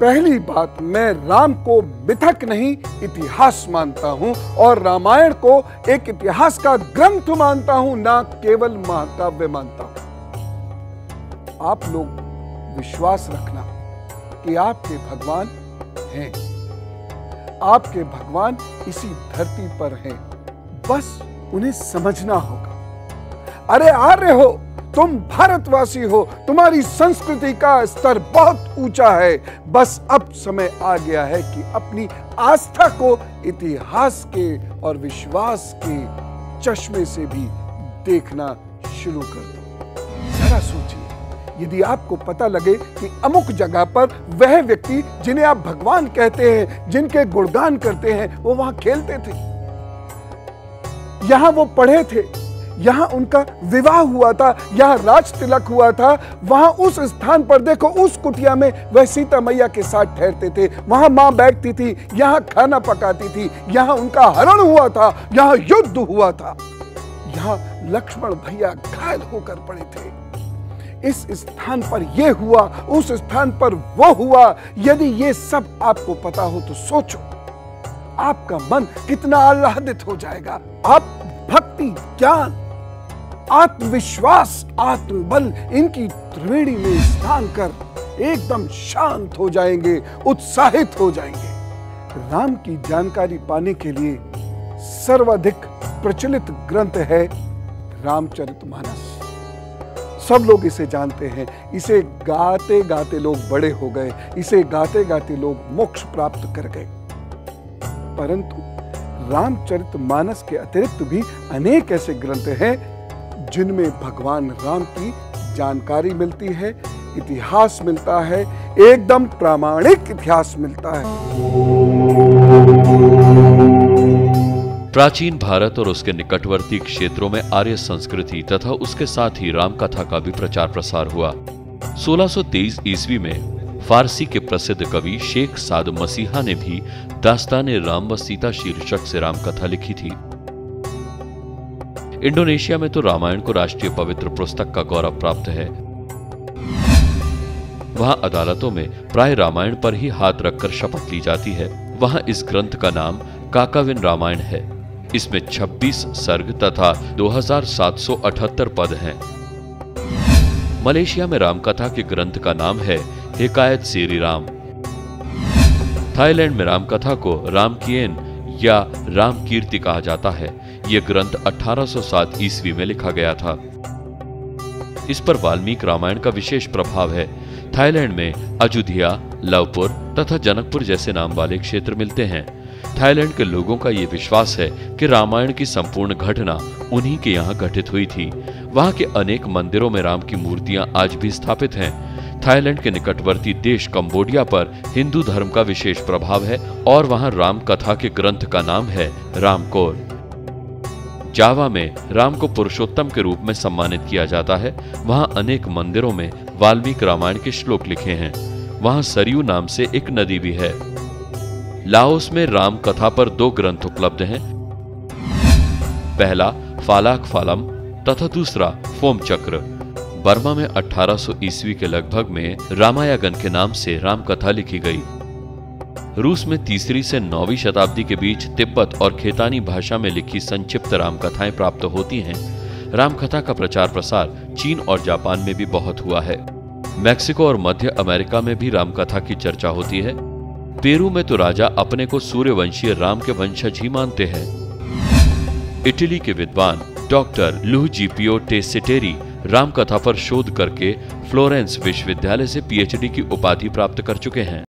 पहली बात, मैं राम को मिथक नहीं इतिहास मानता हूं और रामायण को एक इतिहास का ग्रंथ मानता हूं, ना केवल महाकाव्य मानता हूं। आप लोग विश्वास रखना कि आपके भगवान हैं, आपके भगवान इसी धरती पर हैं, बस उन्हें समझना होगा। अरे आर्य हो, तुम भारतवासी हो, तुम्हारी संस्कृति का स्तर बहुत ऊंचा है, बस अब समय आ गया है कि अपनी आस्था को इतिहास के और विश्वास के चश्मे से भी देखना शुरू कर दो। जरा सोचिए, यदि आपको पता लगे कि अमुक जगह पर वह व्यक्ति जिन्हें आप भगवान कहते हैं, जिनके गुणगान करते हैं, वो वहां खेलते थे, यहां वो पढ़े थे, यहां उनका विवाह हुआ था, यहां राज तिलक हुआ था, वहां उस स्थान पर देखो, उस कुटिया में वह सीता मैया के साथ ठहरते थे, वहां मां बैठती थी, यहां खाना पकाती थी, यहां उनका हरण हुआ था, यहां युद्ध हुआ था, यहां लक्ष्मण भैया घायल होकर पड़े थे। इस स्थान पर यह हुआ, उस स्थान पर वो हुआ। यदि ये सब आपको पता हो तो सोचो, आपका मन कितना आह्लादित हो जाएगा। आप भक्ति, ज्ञान, आत्मविश्वास, आत्मबल, इनकी त्रिवेणी में स्नान कर एकदम शांत हो जाएंगे, उत्साहित हो जाएंगे। राम की जानकारी पाने के लिए सर्वाधिक प्रचलित ग्रंथ है रामचरितमानस। सब लोग इसे जानते हैं, इसे गाते गाते लोग बड़े हो गए, इसे गाते गाते लोग मोक्ष प्राप्त कर गए। परंतु रामचरितमानस के अतिरिक्त भी अनेक ऐसे ग्रंथ हैं जिनमें भगवान राम की जानकारी मिलती है, इतिहास मिलता है, एकदम प्रामाणिक इतिहास मिलता है। प्राचीन भारत और उसके निकटवर्ती क्षेत्रों में आर्य संस्कृति तथा उसके साथ ही राम कथा का भी प्रचार प्रसार हुआ। 1623 ईस्वी में फारसी के प्रसिद्ध कवि शेख साद मसीहा ने भी दास्ताने राम व सीता शीर्षक से राम कथा लिखी थी। इंडोनेशिया में तो रामायण को राष्ट्रीय पवित्र पुस्तक का गौरव प्राप्त है। वहां अदालतों में प्राय रामायण पर ही हाथ रखकर शपथ ली जाती है। वहां इस ग्रंथ का नाम काकाविन रामायण है। इसमें 26 सर्ग तथा 2778 पद हैं। मलेशिया में रामकथा के ग्रंथ का नाम है हिकायत सीरी राम। थाईलैंड में रामकथा को रामकियन या रामकीर्ति कहा जाता है। यह ग्रंथ 1807 ईस्वी में लिखा गया था। इस पर वाल्मीकि रामायण का विशेष प्रभाव है। थाईलैंड में अयोध्या, लवपुर तथा जनकपुर जैसे नाम वाले क्षेत्र मिलते हैं। थाईलैंड के लोगों का यह विश्वास है कि रामायण की संपूर्ण घटना उन्हीं के यहाँ घटित हुई थी। वहां के अनेक मंदिरों में राम की मूर्तियां आज भी स्थापित हैं। थाईलैंड के निकटवर्ती देश कंबोडिया पर हिंदू धर्म का विशेष प्रभाव है और वहां राम कथा के ग्रंथ का नाम है रामकोर। जावा में राम को पुरुषोत्तम के रूप में सम्मानित किया जाता है। वहां अनेक मंदिरों में वाल्मीकि रामायण के श्लोक लिखे हैं। वहां सरयू नाम से एक नदी भी है। लाओस में राम कथा पर 2 ग्रंथ उपलब्ध हैं। पहला फालाक फालम तथा दूसरा फोम चक्र। बर्मा में 1800 ईस्वी के लगभग में रामायगन के नाम से राम कथा लिखी गई। रूस में 3वीं से 9वीं शताब्दी के बीच तिब्बत और खेतानी भाषा में लिखी संक्षिप्त रामकथाएं प्राप्त होती हैं। रामकथा का प्रचार प्रसार चीन और जापान में भी बहुत हुआ है। मैक्सिको और मध्य अमेरिका में भी रामकथा की चर्चा होती है। पेरू में तो राजा अपने को सूर्यवंशीय राम के वंशज ही मानते हैं। इटली के विद्वान डॉक्टर लुइजी टेसेटेरी रामकथा पर शोध करके फ्लोरेंस विश्वविद्यालय से पीएचडी की उपाधि प्राप्त कर चुके हैं।